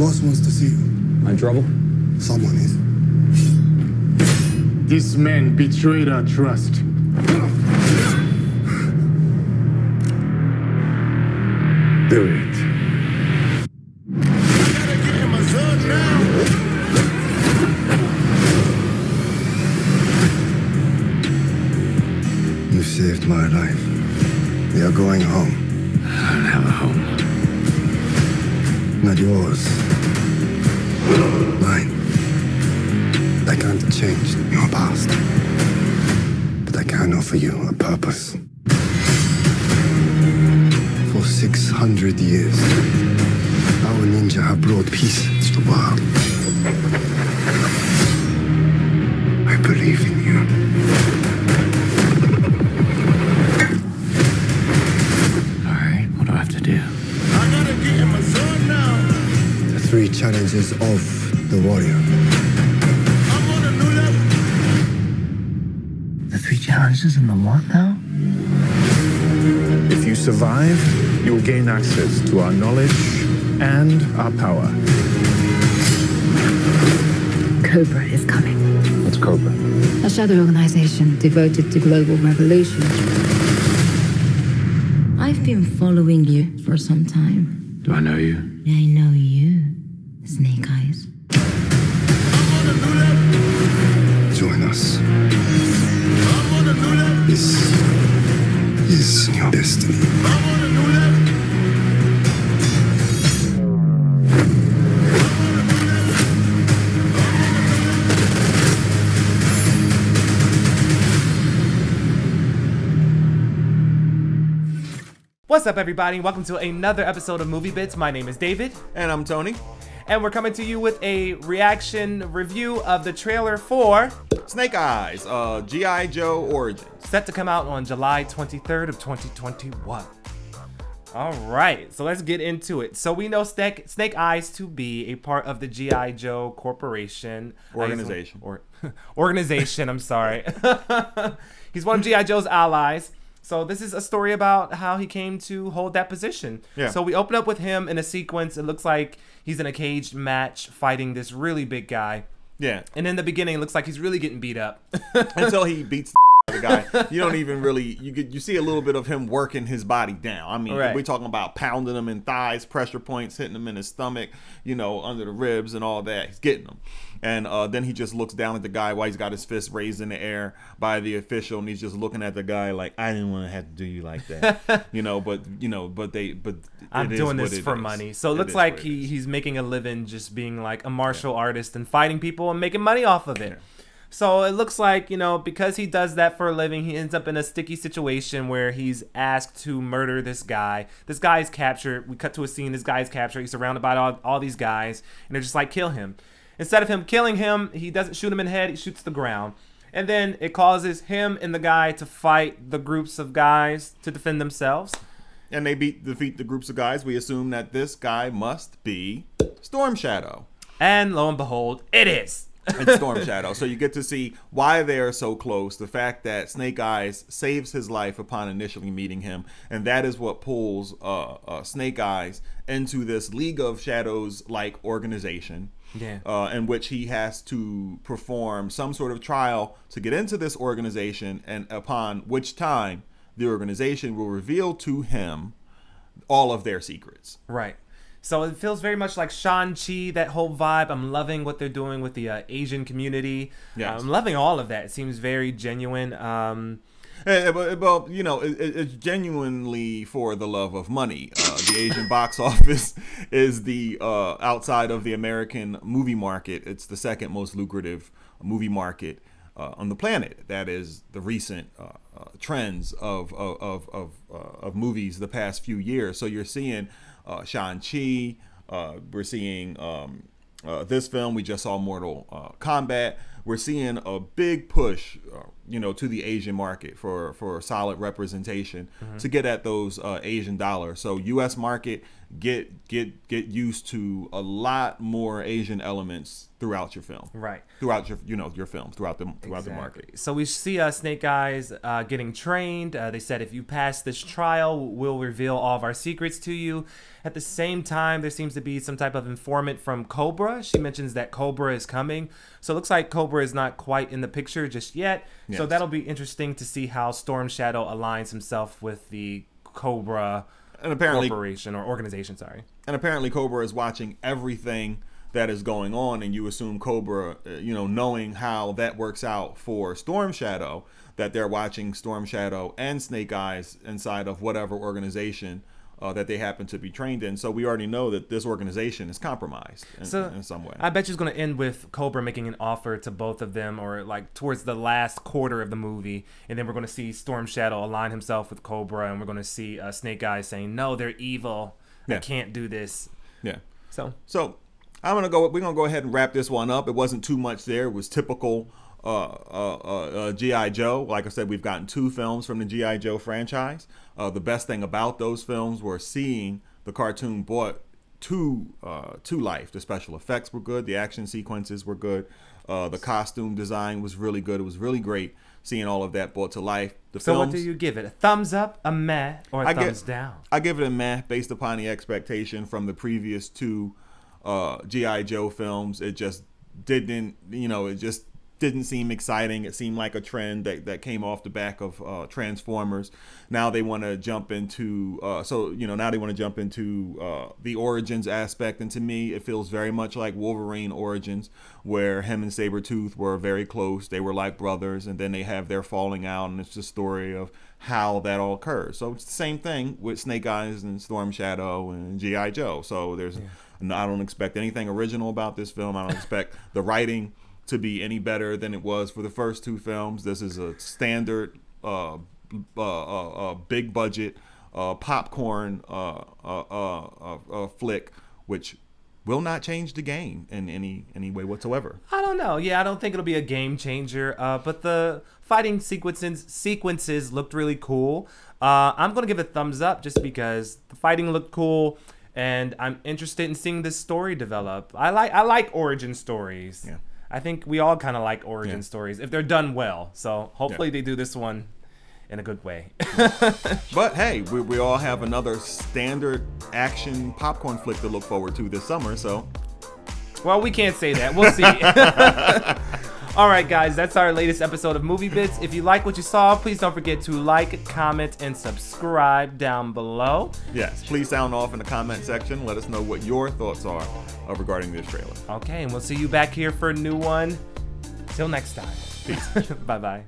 boss wants to see you. Am I in trouble? Someone is. These men betrayed our trust. Do it. You saved my life. We are going home. I don't have a home. Not yours. Mine. I can't change your past. But I can offer you a purpose. For 600 years, our ninja have brought peace to the world. I believe in you. All right, what do I have to do? I gotta get in my zone now. The 3 challenges of the warrior. I'm on a new level. The 3 challenges and the what now? If you survive, you will gain access to our knowledge and our power. Cobra is coming. What's Cobra? A shadow organization devoted to global revolution. I've been following you for some time. Do I know you? I know you, Snake Eyes. Join us. I'm on a new level. This is your destiny. I'm on a new level. What's up, everybody? Welcome to another episode of Movie Bits. My name is David, And I'm Tony. and we're coming to you with a reaction review of the trailer for Snake Eyes, G.I. Joe Origins. set to come out on July 23rd of 2021. All right, so let's get into it. So we know Snake Eyes to be a part of the G.I. Joe Corporation. Organization. Organization, I'm sorry. He's one of G.I. Joe's allies. So this is a story about how he came to hold that position. Yeah. So we open up with him in a sequence. It looks like he's in a caged match fighting this really big guy. Yeah. And in the beginning, it looks like he's really getting beat up. Until he beats the guy. You don't even really, you see a little bit of him working his body down. I mean, Right. we're talking about pounding him in thighs, pressure points, hitting him in his stomach, under the ribs and all that. He's getting them. And then he just looks down at the guy while he's got his fist raised in the air by the official, and he's just looking at the guy like, I didn't want to have to do you like that. but I'm it is doing what this it for is. money. So it It looks is like what it is. he's making a living just being like a martial artist and fighting people and making money off of it. Yeah. So it looks like, because he does that for a living, he ends up in a sticky situation where he's asked to murder this guy. This guy is captured. We cut to a scene. This guy is captured. He's surrounded by all these guys, and they're just like, kill him. Instead of him killing him, he doesn't shoot him in the head. He shoots the ground. And then it causes him and the guy to fight the groups of guys to defend themselves. And they defeat the groups of guys. We assume that this guy must be Storm Shadow. And lo and behold, it is. It's Storm Shadow. So you get to see why they are so close. The fact that Snake Eyes saves his life upon initially meeting him. And that is what pulls Snake Eyes into this League of Shadows-like organization. Yeah. In which he has to perform some sort of trial to get into this organization, and upon which time the organization will reveal to him all of their secrets. Right. So it feels very much like Shang-Chi, that whole vibe. I'm loving what they're doing with the Asian community. Yes. I'm loving all of that. It seems very genuine. Well, it's genuinely for the love of money. The Asian box office is the outside of the American movie market. It's the second most lucrative movie market on the planet. That is the recent trends of movies the past few years. So you're seeing Shang-Chi. We're seeing this film. We just saw Mortal Kombat. We're seeing a big push to the Asian market for solid representation to get at those Asian dollars. So U.S. market, get used to a lot more Asian elements throughout your film, Right. throughout your film, throughout the market. So we see Snake Eyes getting trained. They said, if you pass this trial, we'll reveal all of our secrets to you. At the same time, there seems to be some type of informant from Cobra. She mentions that Cobra is coming. So it looks like Cobra is not quite in the picture just yet. So Yes. that'll be interesting to see how Storm Shadow aligns himself with the Cobra And apparently, corporation or organization, sorry. Cobra is watching everything that is going on, and you assume Cobra, knowing how that works out for Storm Shadow, that they're watching Storm Shadow and Snake Eyes inside of whatever organization that they happen to be trained in. So we already know that this organization is compromised in some way. I bet you it's going to end with Cobra making an offer to both of them, or like towards the last quarter of the movie, and then we're going to see Storm Shadow align himself with Cobra, and we're going to see Snake Eyes saying, "No, they're evil. I Yeah. can't do this." Yeah. So We're gonna go ahead and wrap this one up. It wasn't too much there. It was typical G.I. Joe. Like I said, we've gotten 2 films from the G.I. Joe franchise. The best thing about those films were seeing the cartoon brought to life. The special effects were good. The action sequences were good. The costume design was really good. It was really great seeing all of that brought to life. So what do you give it? A thumbs up, a meh, or a thumbs down? I give it a meh based upon the expectation from the previous 2 G.I. Joe films. It just didn't seem exciting. It seemed like a trend that came off the back of Transformers. Now they want to jump into the origins aspect, and to me it feels very much like Wolverine Origins, where him and Sabretooth were very close. They were like brothers, and then they have their falling out, and it's the story of how that all occurs. So it's the same thing with Snake Eyes and Storm Shadow and G.I. Joe. So I don't expect anything original about this film. I don't expect the writing to be any better than it was for the first 2 films. This is a standard big budget popcorn flick, which will not change the game in any way whatsoever. I don't know. Yeah, I don't think it'll be a game changer. But the fighting sequences looked really cool. I'm gonna give it a thumbs up just because the fighting looked cool, and I'm interested in seeing this story develop. I like origin stories. Yeah. I think we all kind of like origin stories if they're done well. So hopefully they do this one in a good way. But hey, we all have another standard action popcorn flick to look forward to this summer. So, well, we can't say that. We'll see. All right, guys, that's our latest episode of Movie Bits. If you like what you saw, please don't forget to like, comment, and subscribe down below. yes, please sound off in the comment section. Let us know what your thoughts are regarding this trailer. Okay, and we'll see you back here for a new one. Till next time. Peace. Bye-bye.